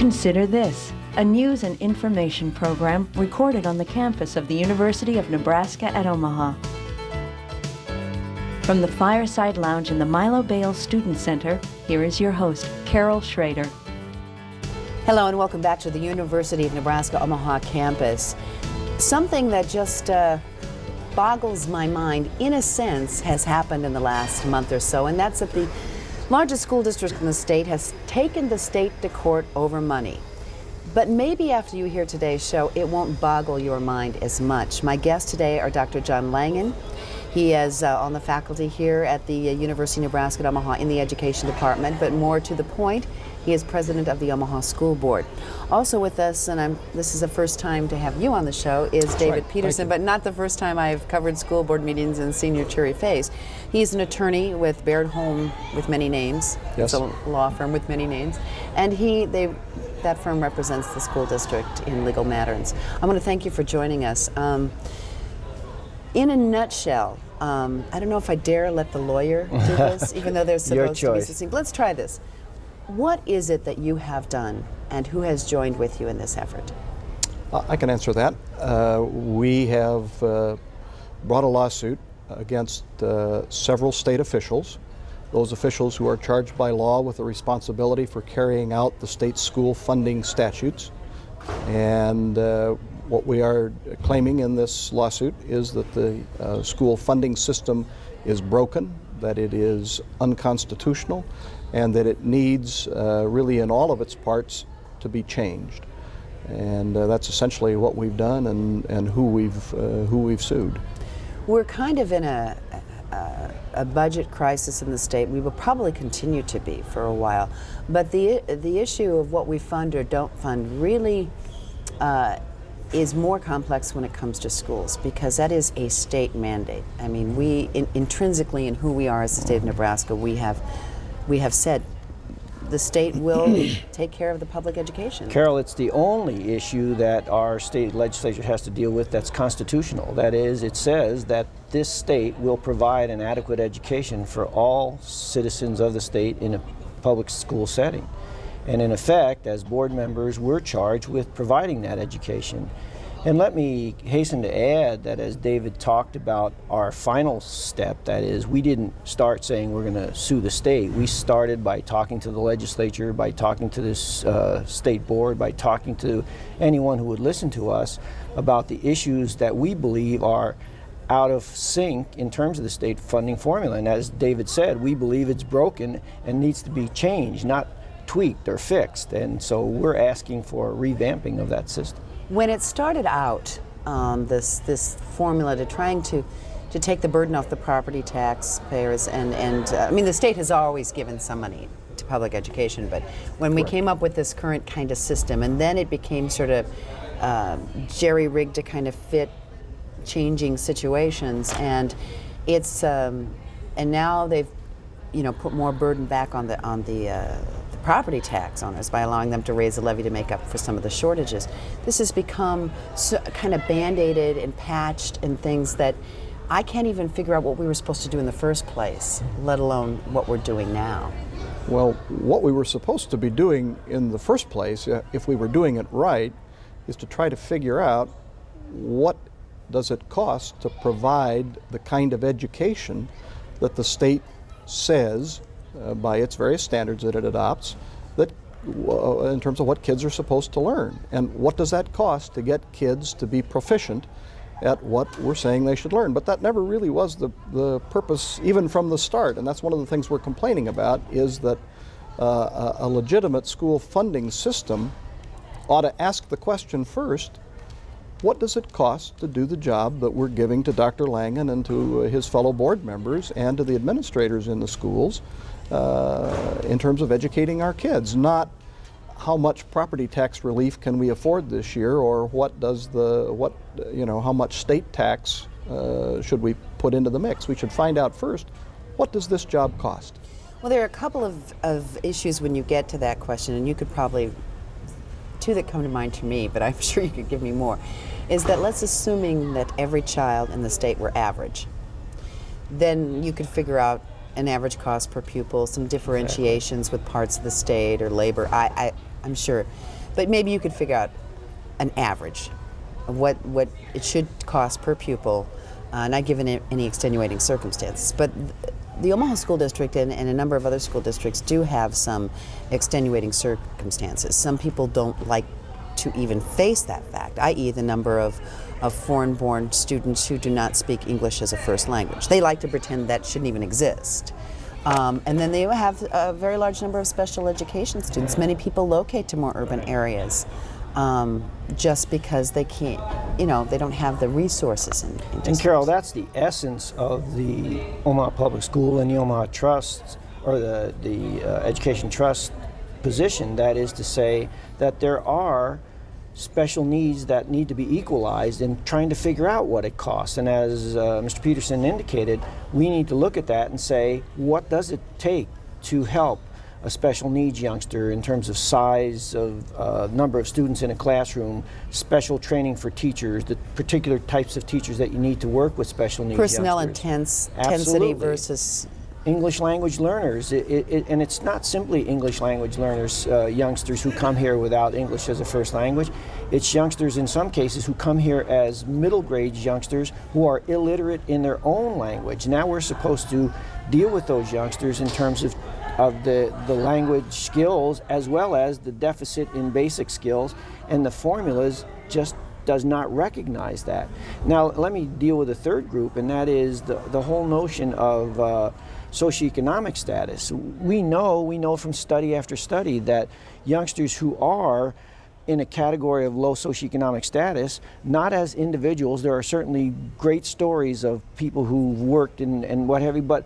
Consider this, a news and information program recorded on the campus of the University of Nebraska at Omaha. From the Fireside Lounge in the Milo Bales Student Center, here is your host, Carol Schrader. Hello and welcome back to the University of Nebraska Omaha campus. Something that just boggles my mind, in a sense, has happened in the last month or so, and that's that the largest school district in the state has taken the state to court over money. But maybe after you hear today's show, it won't boggle your mind as much. My guests today are Dr. John Langen. He is on the faculty here at the University of Nebraska at Omaha in the Education Department, but more to the point, he is president of the Omaha School Board. Also with us, and this is the first time to have you on the show, is David Peterson, but not the first time I've covered school board meetings and seen your cheery face. He's an attorney with Baird Holm with many names. Yes. It's a law firm with many names. And that firm represents the school district in legal matters. I want to thank you for joining us. In a nutshell, I don't know if I dare let the lawyer do this, even though they're supposed to be succinct. Let's try this. What is it that you have done, and who has joined with you in this effort? I can answer that. We have brought a lawsuit against several state officials, those officials who are charged by law with the responsibility for carrying out the state school funding statutes. And what we are claiming in this lawsuit is that the school funding system is broken, that it is unconstitutional, and that it needs, really in all of its parts, to be changed. And that's essentially what we've done and who we've sued. We're kind of in a budget crisis in the state. We will probably continue to be for a while. But the issue of what we fund or don't fund really is more complex when it comes to schools, because that is a state mandate. I mean, we intrinsically in who we are as the state of Nebraska, we have said the state will take care of the public education. Carol, it's the only issue that our state legislature has to deal with that's constitutional. That is, it says that this state will provide an adequate education for all citizens of the state in a public school setting. And in effect, as board members, we're charged with providing that education. And let me hasten to add that as David talked about our final step, that is, we didn't start saying we're going to sue the state. We started by talking to the legislature, by talking to this state board, by talking to anyone who would listen to us about the issues that we believe are out of sync in terms of the state funding formula. And as David said, we believe it's broken and needs to be changed, not tweaked or fixed. And so we're asking for a revamping of that system. When it started out, this formula to trying to take the burden off the property taxpayers, and I mean, the state has always given some money to public education, but when we came up with this current kind of system, and then it became sort of jerry-rigged to kind of fit changing situations, and it's and now they've put more burden back on the property tax owners by allowing them to raise the levy to make up for some of the shortages. This has become kind of band-aided and patched and things that I can't even figure out what we were supposed to do in the first place, let alone what we're doing now. Well, what we were supposed to be doing in the first place, if we were doing it right, is to try to figure out what does it cost to provide the kind of education that the state says by its various standards that it adopts, that in terms of what kids are supposed to learn. And what does that cost to get kids to be proficient at what we're saying they should learn? But that never really was the purpose, even from the start. And that's one of the things we're complaining about, is that a legitimate school funding system ought to ask the question first, what does it cost to do the job that we're giving to Dr. Langen and to his fellow board members and to the administrators in the schools in terms of educating our kids? Not how much property tax relief can we afford this year, or how much state tax should we put into the mix. We should find out first, what does this job cost? Well, there are a couple of issues when you get to that question, and you could probably, two that come to mind to me, but I'm sure you could give me more, is that let's assuming that every child in the state were average. Then you could figure out an average cost per pupil, some differentiations with parts of the state or labor. I'm sure. But maybe you could figure out an average of what it should cost per pupil, not given any extenuating circumstances. But the Omaha School District and a number of other school districts do have some extenuating circumstances. Some people don't like to even face that fact, i.e. the number of foreign-born students who do not speak English as a first language. They like to pretend that shouldn't even exist. And then they have a very large number of special education students. Many people locate to more urban areas just because they can't, they don't have the resources. And Carol, that's the essence of the Omaha Public School and the Omaha Trust, or the Education Trust position. That is to say that there are special needs that need to be equalized in trying to figure out what it costs. And as Mr. Peterson indicated, we need to look at that and say, what does it take to help a special needs youngster in terms of size of number of students in a classroom, special training for teachers, the particular types of teachers that you need to work with special needs personnel youngsters. intensity versus English language learners, and it's not simply English language learners, youngsters who come here without English as a first language. It's youngsters in some cases who come here as middle grade youngsters who are illiterate in their own language. Now we're supposed to deal with those youngsters in terms of the language skills as well as the deficit in basic skills, and the formulas just does not recognize that. Now let me deal with a third group, and that is the whole notion of socioeconomic status. We know from study after study that youngsters who are in a category of low socioeconomic status, not as individuals, there are certainly great stories of people who've worked and what have you, but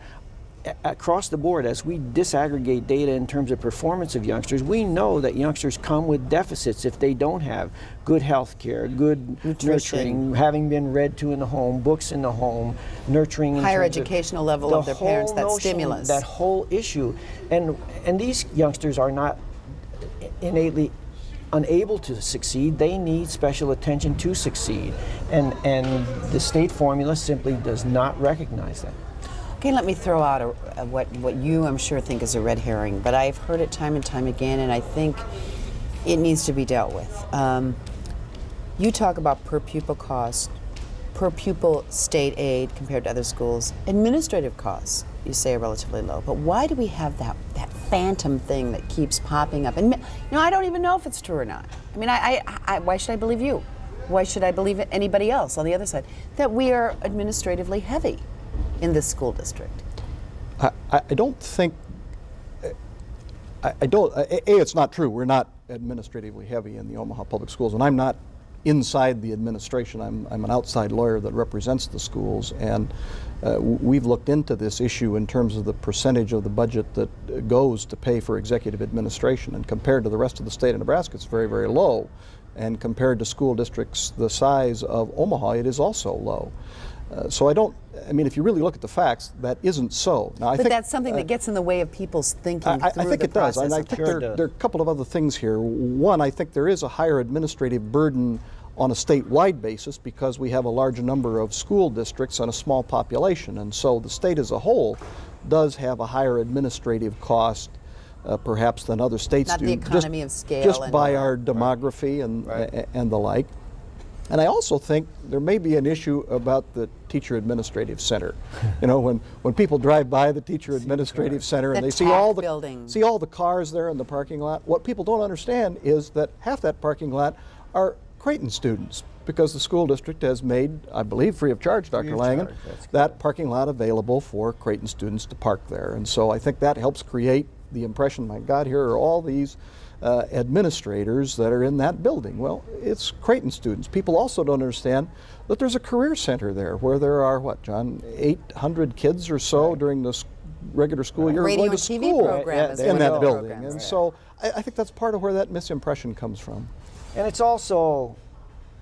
across the board, as we disaggregate data in terms of performance of youngsters, we know that youngsters come with deficits if they don't have good health care, good nurturing, having been read to in the home, books in the home, nurturing. Higher educational level of their parents, that stimulus. That whole issue. And these youngsters are not innately unable to succeed. They need special attention to succeed. And the state formula simply does not recognize that. Okay, let me throw out what you, I'm sure, think is a red herring, but I've heard it time and time again, and I think it needs to be dealt with. You talk about per pupil cost, per pupil state aid compared to other schools. Administrative costs, you say, are relatively low, but why do we have that phantom thing that keeps popping up? And I don't even know if it's true or not. I mean, why should I believe you? Why should I believe anybody else on the other side? That we are administratively heavy in this school district. I don't think, it's not true. We're not administratively heavy in the Omaha Public Schools, and I'm not inside the administration. I'm an outside lawyer that represents the schools, and we've looked into this issue in terms of the percentage of the budget that goes to pay for executive administration, and compared to the rest of the state of Nebraska, it's very, very low, and compared to school districts the size of Omaha, it is also low. So I mean, if you really look at the facts, that isn't so. Now, I think that's something that gets in the way of people's thinking through I think the it does, and I think there are a couple of other things here. One, I think there is a higher administrative burden on a statewide basis because we have a large number of school districts and a small population, and so the state as a whole does have a higher administrative cost perhaps than other states Not do. the economy of scale. Just by our demography and the like. And I also think there may be an issue about the Teacher Administrative Center. You know, when people drive by the Teacher Administrative Center and they see all the cars there in the parking lot, what people don't understand is that half that parking lot are Creighton students, because the school district has made, I believe free of charge, Dr. Langen, that parking lot available for Creighton students to park there. And so I think that helps create the impression, my God, here are all these administrators that are in that building. Well, it's Creighton students. People also don't understand that there's a career center there where there are, what, John, 800 kids or so during the regular school year Radio going to and TV school program in that building. And so I think that's part of where that misimpression comes from. And it's also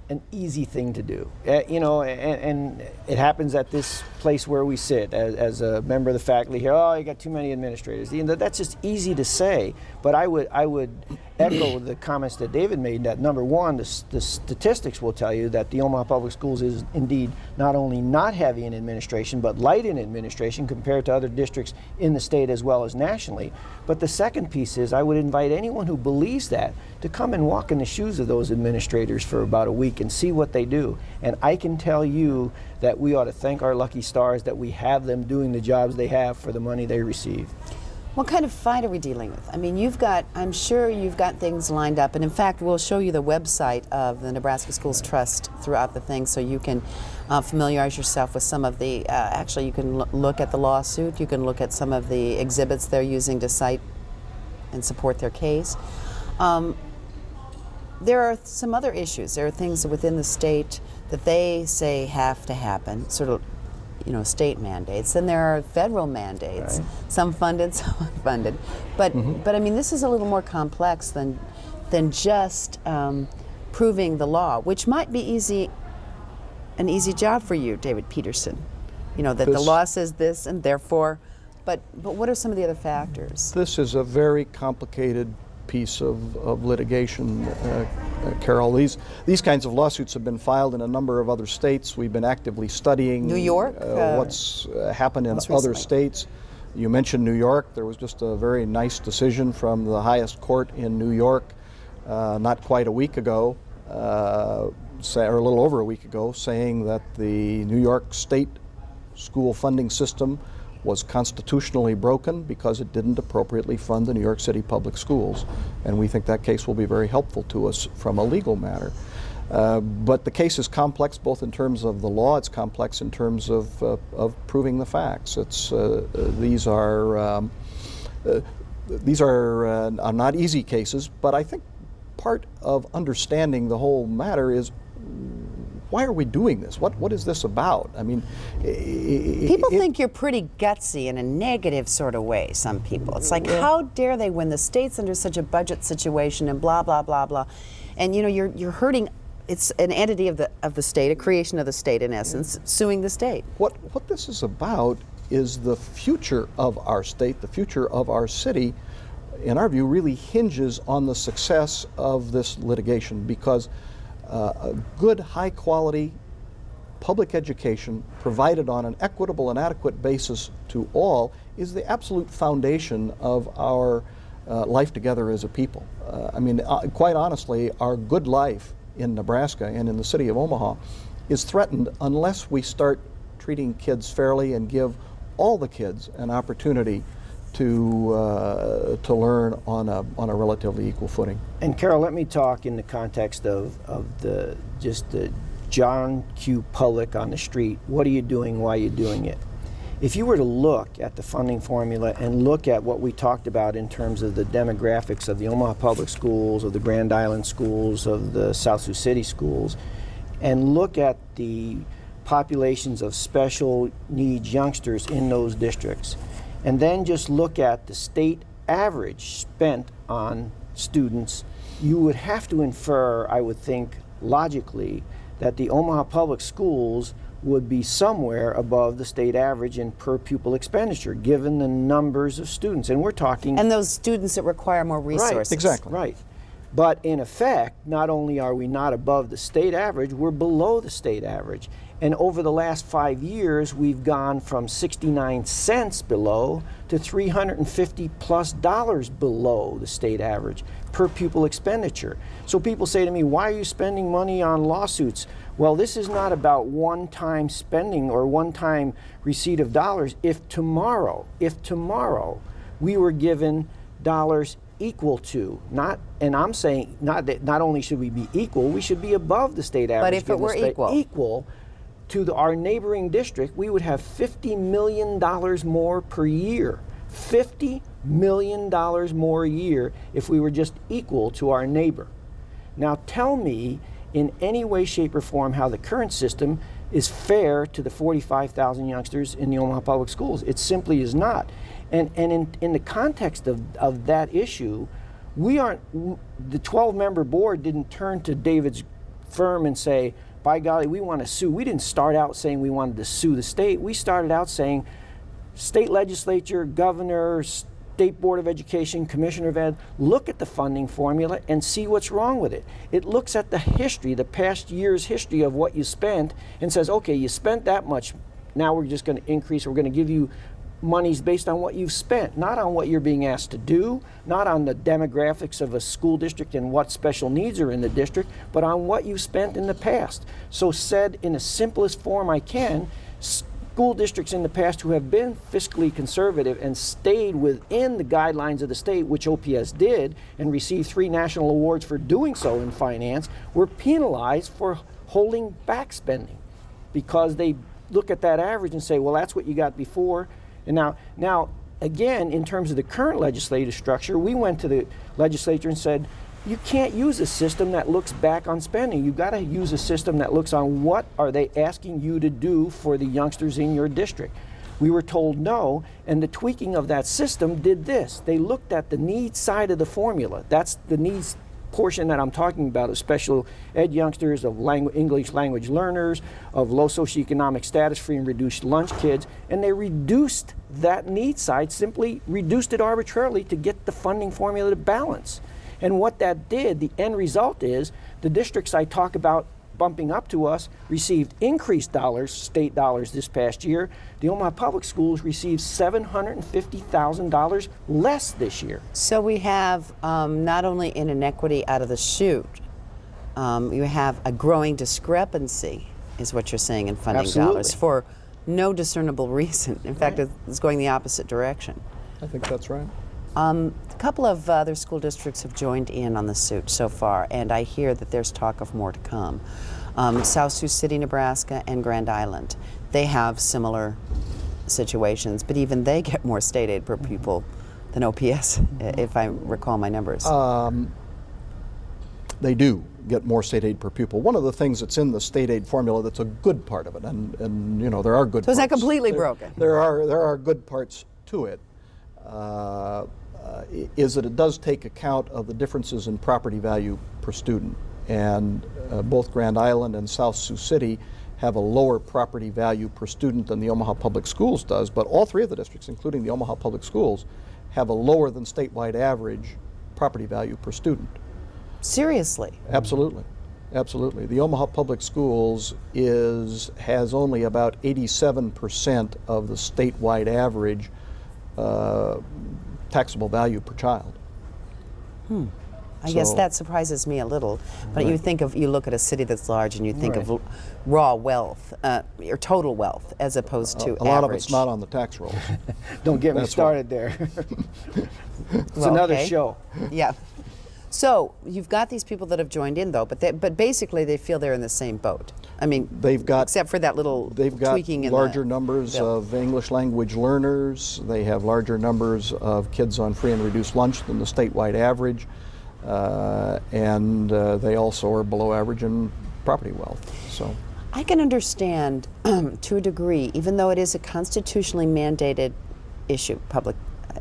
an easy thing to do. You know, and it happens at this place where we sit as a member of the faculty here. Oh, you got too many administrators. That's just easy to say. But I would echo the comments that David made. That number one, the statistics will tell you that the Omaha Public Schools is indeed not only not heavy in administration, but light in administration compared to other districts in the state as well as nationally. But the second piece is I would invite anyone who believes that to come and walk in the shoes of those administrators for about a week and see what they do. And I can tell you that we ought to thank our lucky stars that we have them doing the jobs they have for the money they receive. What kind of fight are we dealing with? I mean, I'm sure you've got things lined up, and in fact, we'll show you the website of the Nebraska Schools Trust throughout the thing so you can familiarize yourself with some of the, actually you can look at the lawsuit, you can look at some of the exhibits they're using to cite and support their case. There are some other issues. There are things within the state that they say have to happen, sort of, state mandates. Then there are federal mandates, right. Some funded, some unfunded. But I mean, this is a little more complex than just proving the law, which might be an easy job for you, David Peterson. That the law says this and therefore, but what are some of the other factors? This is a very complicated piece of litigation, Carol. These kinds of lawsuits have been filed in a number of other states. We've been actively studying New York, what's happened in other states. You mentioned New York. There was just a very nice decision from the highest court in New York not quite a week ago, or a little over a week ago, saying that the New York State school funding system was constitutionally broken because it didn't appropriately fund the New York City public schools. And we think that case will be very helpful to us from a legal matter. But the case is complex both in terms of the law, it's complex in terms of proving the facts. These are not easy cases, but I think part of understanding the whole matter is, why are we doing this? What is this about? I mean, people think you're pretty gutsy in a negative sort of way. Some people, it's like, how dare they, when the state's under such a budget situation and blah blah blah blah, and you're hurting. It's an entity of the state, a creation of the state in essence, suing the state. What this is about is the future of our state, the future of our city. In our view, really hinges on the success of this litigation, because a good, high-quality public education provided on an equitable and adequate basis to all is the absolute foundation of our life together as a people. I mean, quite honestly, our good life in Nebraska and in the city of Omaha is threatened unless we start treating kids fairly and give all the kids an opportunity to learn on a relatively equal footing. And Carol, let me talk in the context of the John Q. Public on the street. What are you doing? Why are you doing it? If you were to look at the funding formula and look at what we talked about in terms of the demographics of the Omaha Public Schools, of the Grand Island schools, of the South Sioux City schools, and look at the populations of special needs youngsters in those districts, and then just look at the state average spent on students, you would have to infer, I would think, logically, that the Omaha Public Schools would be somewhere above the state average in per pupil expenditure, given the numbers of students. And we're talking... And those students that require more resources. Right, exactly. Right. But in effect, not only are we not above the state average, we're below the state average. And over the last 5 years, we've gone from 69 cents below to $350+ below the state average per pupil expenditure. So people say to me, why are you spending money on lawsuits? Well, this is not about one-time spending or one-time receipt of dollars. If tomorrow we were given dollars equal to, and I'm saying not only should we be equal, we should be above the state average. But if it were equal to our neighboring district, we would have $50 million more per year. $50 million more a year if we were just equal to our neighbor. Now tell me in any way, shape, or form how the current system is fair to the 45,000 youngsters in the Omaha Public Schools. It simply is not. And in the context of that issue, the 12-member board didn't turn to David's firm and say, by golly, we want to sue. We didn't start out saying we wanted to sue the state. We started out saying state legislature, governor, State Board of Education, Commissioner of Ed, look at the funding formula and see what's wrong with it. It looks at the history, the past year's history of what you spent, and says, okay, you spent that much, now we're just going to increase, we're going to give you monies based on what you've spent, not on what you're being asked to do, not on the demographics of a school district and what special needs are in the district, but on what you've spent in the past. So said in the simplest form I can, school districts in the past who have been fiscally conservative and stayed within the guidelines of the state, which OPS did, and received 3 national awards for doing so in finance, were penalized for holding back spending because they look at that average and say, well, that's what you got before. And now again, in terms of the current legislative structure, we went to the legislature and said, you can't use a system that looks back on spending. You've got to use a system that looks on what are they asking you to do for the youngsters in your district. We were told no, and the tweaking of that system did this. They looked at the needs side of the formula. That's the needs portion that I'm talking about, of special ed youngsters, of English language learners, of low socioeconomic status, free and reduced lunch kids, and they reduced that need side, simply reduced it arbitrarily to get the funding formula to balance. And what that did, the end result is, the districts I talk about bumping up to us received increased dollars, state dollars this past year. The Omaha Public Schools received $750,000 less this year. So we have not only an inequity out of the chute, you have a growing discrepancy, is what you're saying, in funding dollars for no discernible reason. In fact, it's going the opposite direction. I think that's right. A couple of other school districts have joined in on the suit so far, and I hear that there's talk of more to come. South Sioux City, Nebraska, and Grand Island, they have similar situations, but even they get more state aid per pupil than OPS, if I recall my numbers. They do get more state aid per pupil. One of the things that's in the state aid formula that's a good part of it, and you know, there are good parts. So is that completely broken? There are good parts to it. Is that it does take account of the differences in property value per student. And both Grand Island and South Sioux City have a lower property value per student than the Omaha Public Schools does, but all 3 of the districts, including the Omaha Public Schools, have a lower than statewide average property value per student. Seriously? Absolutely. Absolutely. The Omaha Public Schools has only about 87% of the statewide average taxable value per child. I guess that surprises me a little. But you look at a city that's large and you think of raw wealth, or total wealth, as opposed to a lot of it's not on the tax rolls. Don't get me started there. It's another show. Yeah. So you've got these people that have joined in, though, but basically they feel they're in the same boat. I mean, except for that little tweaking in the larger numbers of English language learners. They have larger numbers of kids on free and reduced lunch than the statewide average, and they also are below average in property wealth. So I can understand to a degree, even though it is a constitutionally mandated issue, public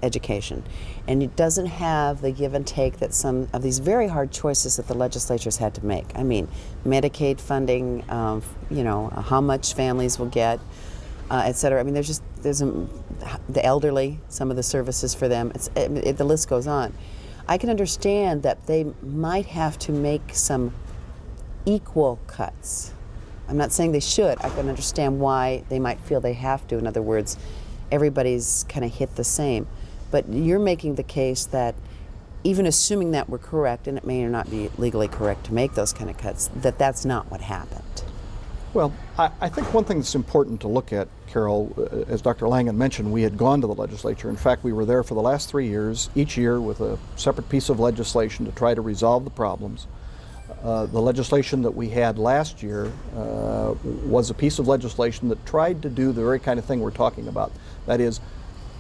education, and it doesn't have the give and take that some of these very hard choices that the legislatures had to make. I mean, Medicaid funding, how much families will get, et cetera. I mean, there's the elderly, some of the services for them. The list goes on. I can understand that they might have to make some equal cuts. I'm not saying they should. I can understand why they might feel they have to. In other words, everybody's kind of hit the same. But you're making the case that even assuming that we're correct, and it may or not be legally correct to make those kind of cuts, that's not what happened. Well, I think one thing that's important to look at, Carol, as Dr. Langen mentioned, we had gone to the legislature. In fact, we were there for the last 3 years, each year with a separate piece of legislation to try to resolve the problems. The legislation that we had last year was a piece of legislation that tried to do the very kind of thing we're talking about. That is,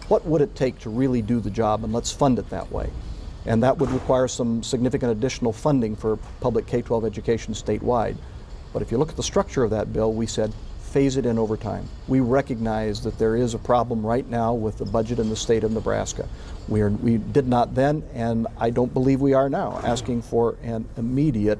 what would it take to really do the job, and let's fund it that way. And that would require some significant additional funding for public K-12 education statewide. But if you look at the structure of that bill, we said phase it in over time. We recognize that there is a problem right now with the budget in the state of Nebraska. We did not then, and I don't believe we are now, asking for an immediate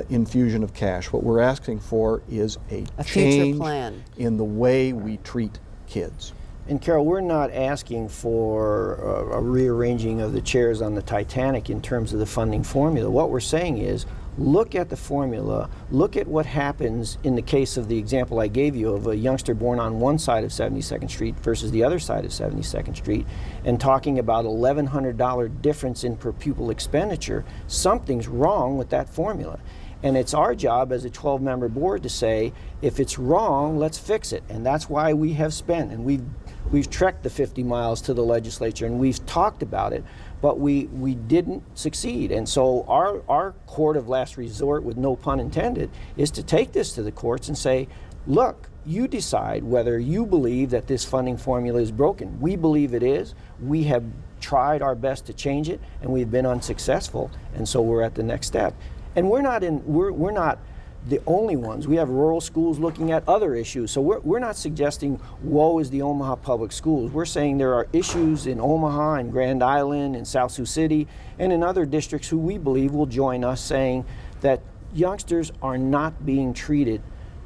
infusion of cash. What we're asking for is a future change plan in the way we treat kids. And Carol, we're not asking for a rearranging of the chairs on the Titanic in terms of the funding formula. What we're saying is, look at the formula, look at what happens in the case of the example I gave you of a youngster born on one side of 72nd Street versus the other side of 72nd Street, and talking about $1,100 difference in per pupil expenditure. Something's wrong with that formula. And it's our job as a 12-member board to say, if it's wrong, let's fix it. And that's why we have spent, and we've trekked the 50 miles to the legislature, and we've talked about it, but we didn't succeed. And so our court of last resort, with no pun intended, is to take this to the courts and say, look, you decide whether you believe that this funding formula is broken. We believe it is. We have tried our best to change it, and we've been unsuccessful, and so we're at the next step. And we're not the only ones. We have rural schools looking at other issues. So we're not suggesting woe is the Omaha Public Schools. We're saying there are issues in Omaha and Grand Island and South Sioux City and in other districts who we believe will join us, saying that youngsters are not being treated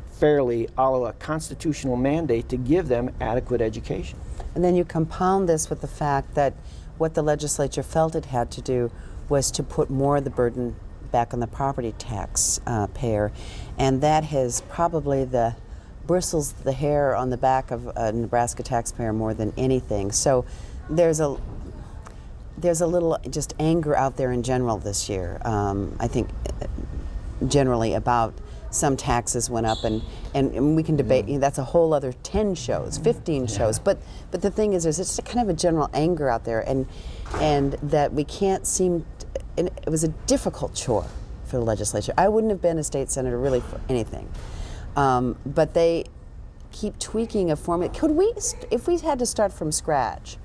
fairly a la a constitutional mandate to give them adequate education. And then you compound this with the fact that what the legislature felt it had to do was to put more of the burden back on the property tax payer, and that has probably bristles the hair on the back of a Nebraska taxpayer more than anything. So there's a little just anger out there in general this year. I think generally about some taxes went up, and we can debate. That's a whole other 10 shows, 15 shows. But the thing is, there's just kind of a general anger out there, and that we can't seem. And it was a difficult chore for the legislature. I wouldn't have been a state senator really for anything. But they keep tweaking a formula. Could we, if we had to start from scratch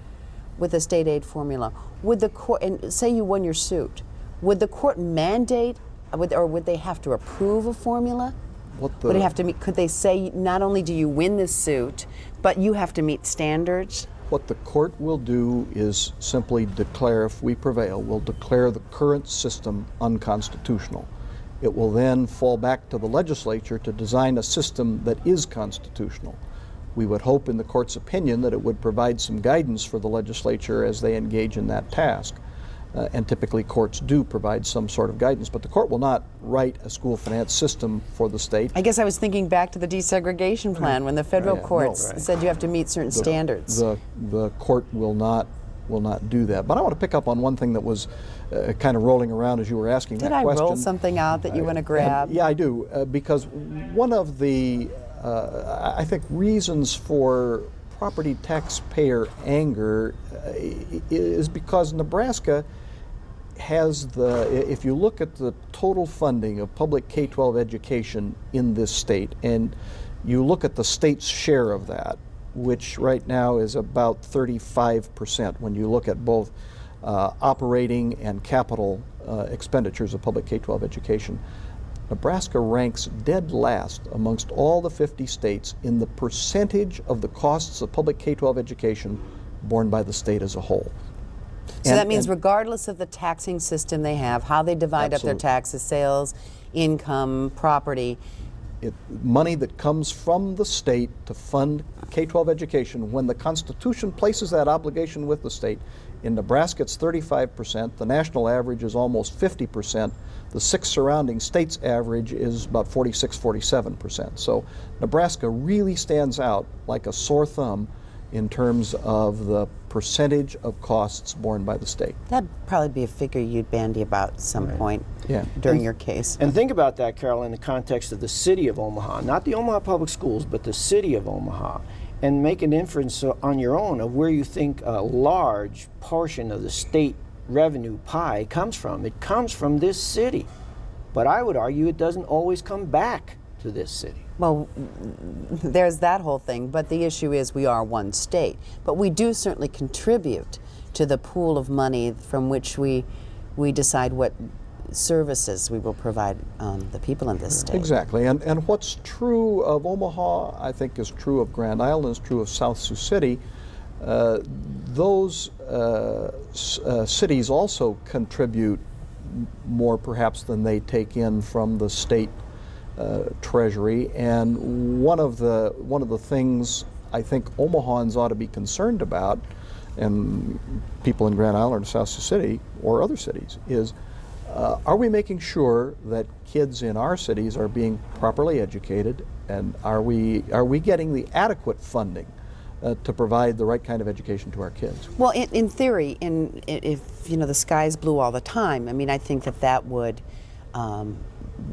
with a state aid formula, would the court, and say you won your suit, would the court mandate, or would they have to approve a formula? Would it have to meet, could they say, not only do you win this suit, but you have to meet standards? What the court will do is simply declare, if we prevail, will declare the current system unconstitutional. It will then fall back to the legislature to design a system that is constitutional. We would hope in the court's opinion that it would provide some guidance for the legislature as they engage in that task. And typically courts do provide some sort of guidance, but the court will not write a school finance system for the state. I guess I was thinking back to the desegregation plan when the federal courts said you have to meet certain standards. The court will not do that. But I want to pick up on one thing that was kind of rolling around as you were asking that question. Did I roll something out that you want to grab? Yeah, I do, because one of the, I think, reasons for property taxpayer anger is because Nebraska has if you look at the total funding of public K-12 education in this state, and you look at the state's share of that, which right now is about 35% when you look at both operating and capital expenditures of public K-12 education, Nebraska ranks dead last amongst all the 50 states in the percentage of the costs of public K-12 education borne by the state as a whole. So that means regardless of the taxing system they have, how they divide up their taxes, sales, income, property. Money that comes from the state to fund K-12 education, when the Constitution places that obligation with the state, in Nebraska it's 35%, the national average is almost 50%, the 6 surrounding states average is about 46-47%. So Nebraska really stands out like a sore thumb in terms of the percentage of costs borne by the state. That'd probably be a figure you'd bandy about at some point during your case. And think about that, Carol, in the context of the city of Omaha, not the Omaha Public Schools, but the city of Omaha, and make an inference on your own of where you think a large portion of the state revenue pie comes from. It comes from this city. But I would argue it doesn't always come back to this city. Well, there's that whole thing, but the issue is we are one state. But we do certainly contribute to the pool of money from which we decide what services we will provide the people in this state. Exactly, and what's true of Omaha, I think, is true of Grand Island, is true of South Sioux City. Those cities also contribute more, perhaps, than they take in from the state treasury. And one of the things I think Omahans ought to be concerned about, and people in Grand Island or South Sioux City or other cities, is are we making sure that kids in our cities are being properly educated, and are we getting the adequate funding to provide the right kind of education to our kids? Well, in theory, if the sky's blue all the time, I mean, I think that would,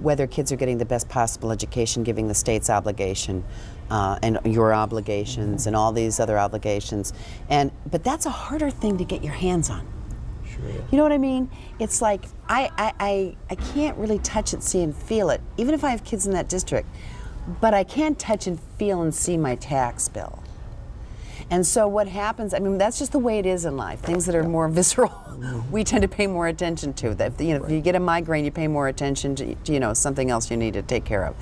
whether kids are getting the best possible education, giving the state's obligation, and your obligations, and all these other obligations, but that's a harder thing to get your hands on. Sure. You know what I mean? It's like I can't really touch it, see, and feel it, even if I have kids in that district. But I can touch and feel and see my tax bill. And so what happens, I mean, that's just the way it is in life. Things that are more visceral, we tend to pay more attention to. That, if you get a migraine, you pay more attention to something else you need to take care of.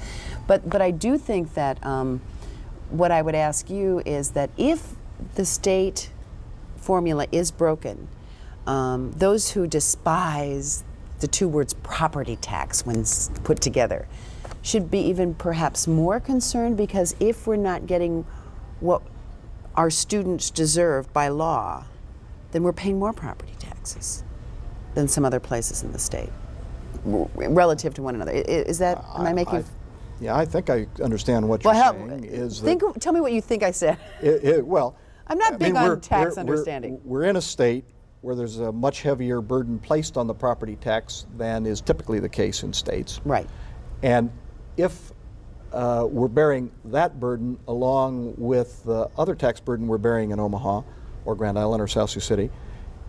But I do think that what I would ask you is that if the state formula is broken, those who despise the two words property tax when put together should be even perhaps more concerned, because if we're not getting what our students deserve by law, then we're paying more property taxes than some other places in the state relative to one another. Is that, am I making? Yeah, I think I understand what you're saying. Tell me what you think I said. Well, I'm not big on tax understanding. We're in a state where there's a much heavier burden placed on the property tax than is typically the case in states. Right. And if we're bearing that burden along with the other tax burden we're bearing in Omaha or Grand Island or South Sioux City,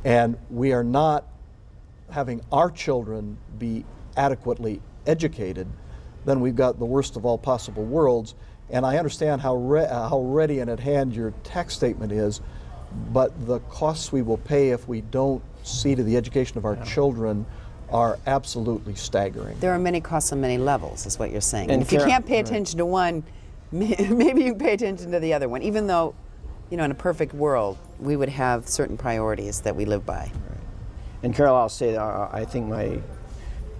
and we are not having our children be adequately educated, then we've got the worst of all possible worlds. And I understand how ready and at hand your tax statement is, but the costs we will pay if we don't see to the education of our children are absolutely staggering. There are many costs on many levels, is what you're saying. And if you can't pay attention to one, maybe you can pay attention to the other one, even though, in a perfect world, we would have certain priorities that we live by. Right. And Carol, I'll say that I think my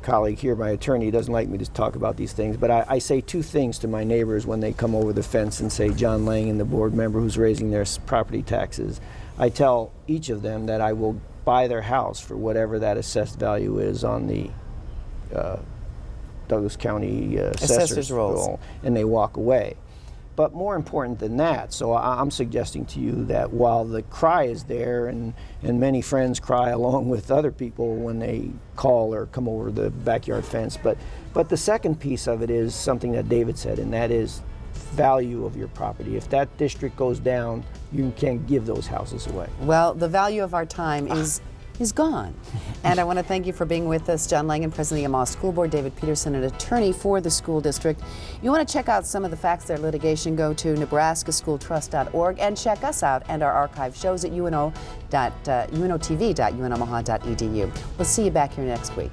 colleague here, my attorney, doesn't like me to talk about these things, but I say two things to my neighbors when they come over the fence and say John Lang and the board member who's raising their property taxes. I tell each of them that I will buy their house for whatever that assessed value is on the Douglas County assessor's roll, and they walk away. But more important than that, so I'm suggesting to you that while the cry is there, and many friends cry along with other people when they call or come over the backyard fence, but the second piece of it is something that David said, and that is value of your property. If that district goes down, you can't give those houses away. Well, the value of our time is gone. And I want to thank you for being with us, John Langen, President of the Omaha School Board, David Peterson, an attorney for the school district. You want to check out some of the facts of their litigation, go to nebraskaschooltrust.org and check us out and our archive shows at unotv.unomaha.edu. We'll see you back here next week.